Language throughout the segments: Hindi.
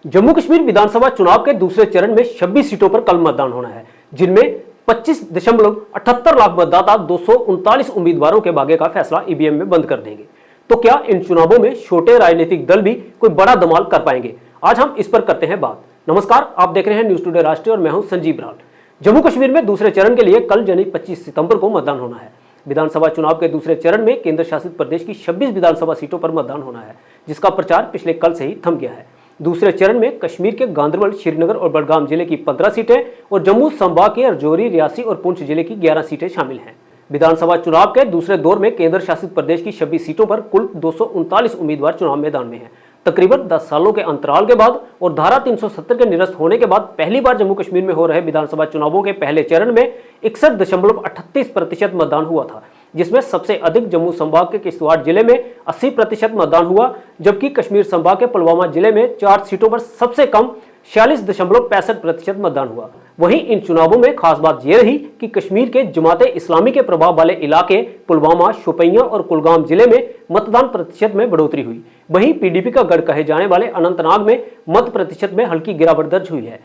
जम्मू कश्मीर विधानसभा चुनाव के दूसरे चरण में 26 सीटों पर कल मतदान होना है, जिनमें 25.78 लाख मतदाता 239 उम्मीदवारों के भाग्य का फैसला ईवीएम में बंद कर देंगे। तो क्या इन चुनावों में छोटे राजनीतिक दल भी कोई बड़ा धमाल कर पाएंगे? आज हम इस पर करते हैं बात। नमस्कार, आप देख रहे हैं न्यूज टुडे राष्ट्रीय और मैं हूं संजीव राल। जम्मू कश्मीर में दूसरे चरण के लिए कल यानी 25 सितंबर को मतदान होना है। विधानसभा चुनाव के दूसरे चरण में केंद्र शासित प्रदेश की 26 विधानसभा सीटों पर मतदान होना है, जिसका प्रचार पिछले कल से ही थम गया है। दूसरे चरण में कश्मीर के गांदरबल, श्रीनगर और बडगाम जिले की 15 सीटें और जम्मू संभाग के राजौरी, रियासी और पुंछ जिले की 11 सीटें शामिल हैं। विधानसभा चुनाव के दूसरे दौर में केंद्र शासित प्रदेश की 26 सीटों पर कुल 239 उम्मीदवार चुनाव मैदान में हैं। तकरीबन 10 सालों के अंतराल के बाद और धारा 370 के निरस्त होने के बाद पहली बार जम्मू कश्मीर में हो रहे विधानसभा चुनावों के पहले चरण में 61.38% मतदान हुआ था, जिसमें सबसे अधिक जम्मू संभाग के किश्तवाड़ जिले में 80% मतदान हुआ, जबकि कश्मीर संभाग के पुलवामा जिले में 4 सीटों पर सबसे कम 46.65% मतदान हुआ। वहीं इन चुनावों में खास बात यह रही कि कश्मीर के जमाते इस्लामी के प्रभाव वाले इलाके पुलवामा, शोपियां और कुलगाम जिले में मतदान प्रतिशत में बढ़ोतरी हुई। वहीं पीडीपी का गढ़ कहे जाने वाले अनंतनाग में मत प्रतिशत में हल्की गिरावट दर्ज हुई है।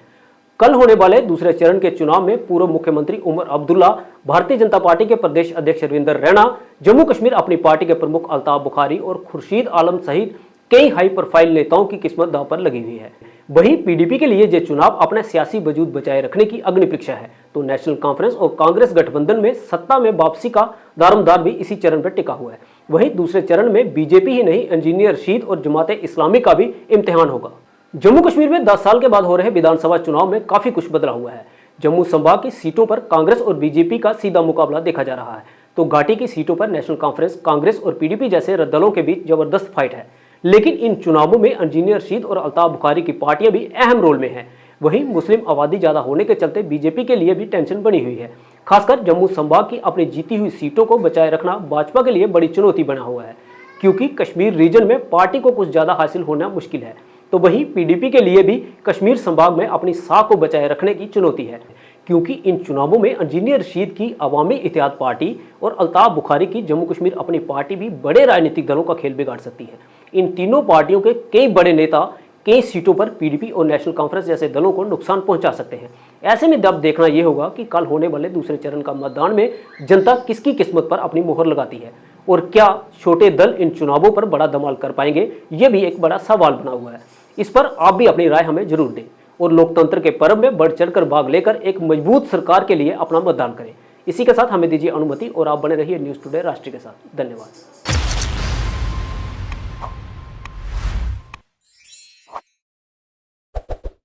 कल होने वाले दूसरे चरण के चुनाव में पूर्व मुख्यमंत्री उमर अब्दुल्ला, भारतीय जनता पार्टी के प्रदेश अध्यक्ष रविंदर रैना, जम्मू कश्मीर अपनी पार्टी के प्रमुख अल्ताफ बुखारी और खुर्शीद आलम सहित कई हाई प्रोफाइल नेताओं की किस्मत दांव पर लगी हुई है। वहीं पीडीपी के लिए ये चुनाव अपने सियासी वजूद बचाए रखने की अग्नि परीक्षा है, तो नेशनल कॉन्फ्रेंस और कांग्रेस गठबंधन में सत्ता में वापसी का दारोमदार भी इसी चरण पर टिका हुआ है। वहीं दूसरे चरण में बीजेपी ही नहीं, इंजीनियर रशीद और जमाते इस्लामी का भी इम्तिहान होगा। जम्मू कश्मीर में 10 साल के बाद हो रहे विधानसभा चुनाव में काफी कुछ बदला हुआ है। जम्मू संभाग की सीटों पर कांग्रेस और बीजेपी का सीधा मुकाबला देखा जा रहा है, तो घाटी की सीटों पर नेशनल कॉन्फ्रेंस, कांग्रेस और पीडीपी जैसे दलों के बीच जबरदस्त फाइट है। लेकिन इन चुनावों में इंजीनियर रशीद और अल्ताफ बुखारी की पार्टियां भी अहम रोल में हैं। वहीं मुस्लिम आबादी ज्यादा होने के चलते बीजेपी के लिए भी टेंशन बनी हुई है। खासकर जम्मू संभाग की अपनी जीती हुई सीटों को बचाए रखना भाजपा के लिए बड़ी चुनौती बना हुआ है, क्योंकि कश्मीर रीजन में पार्टी को कुछ ज्यादा हासिल होना मुश्किल है। तो वहीं पीडीपी के लिए भी कश्मीर संभाग में अपनी साख को बचाए रखने की चुनौती है, क्योंकि इन चुनावों में इंजीनियर रशीद की अवामी इत्तेहाद पार्टी और अल्ताफ बुखारी की जम्मू कश्मीर अपनी पार्टी भी बड़े राजनीतिक दलों का खेल बिगाड़ सकती है। इन तीनों पार्टियों के कई बड़े नेता कई सीटों पर पीडीपी और नेशनल कॉन्फ्रेंस जैसे दलों को नुकसान पहुंचा सकते हैं। ऐसे में अब देखना यह होगा कि कल होने वाले दूसरे चरण का मतदान में जनता किसकी किस्मत पर अपनी मोहर लगाती है, और क्या छोटे दल इन चुनावों पर बड़ा धमाल कर पाएंगे, यह भी एक बड़ा सवाल बना हुआ है। इस पर आप भी अपनी राय हमें जरूर दें और लोकतंत्र के पर्व में बढ़ चढ़कर भाग लेकर एक मजबूत सरकार के लिए अपना मतदान करें। इसी के साथ हमें दीजिए अनुमति और आप बने रहिए न्यूज टुडे राष्ट्रीय के साथ। धन्यवाद।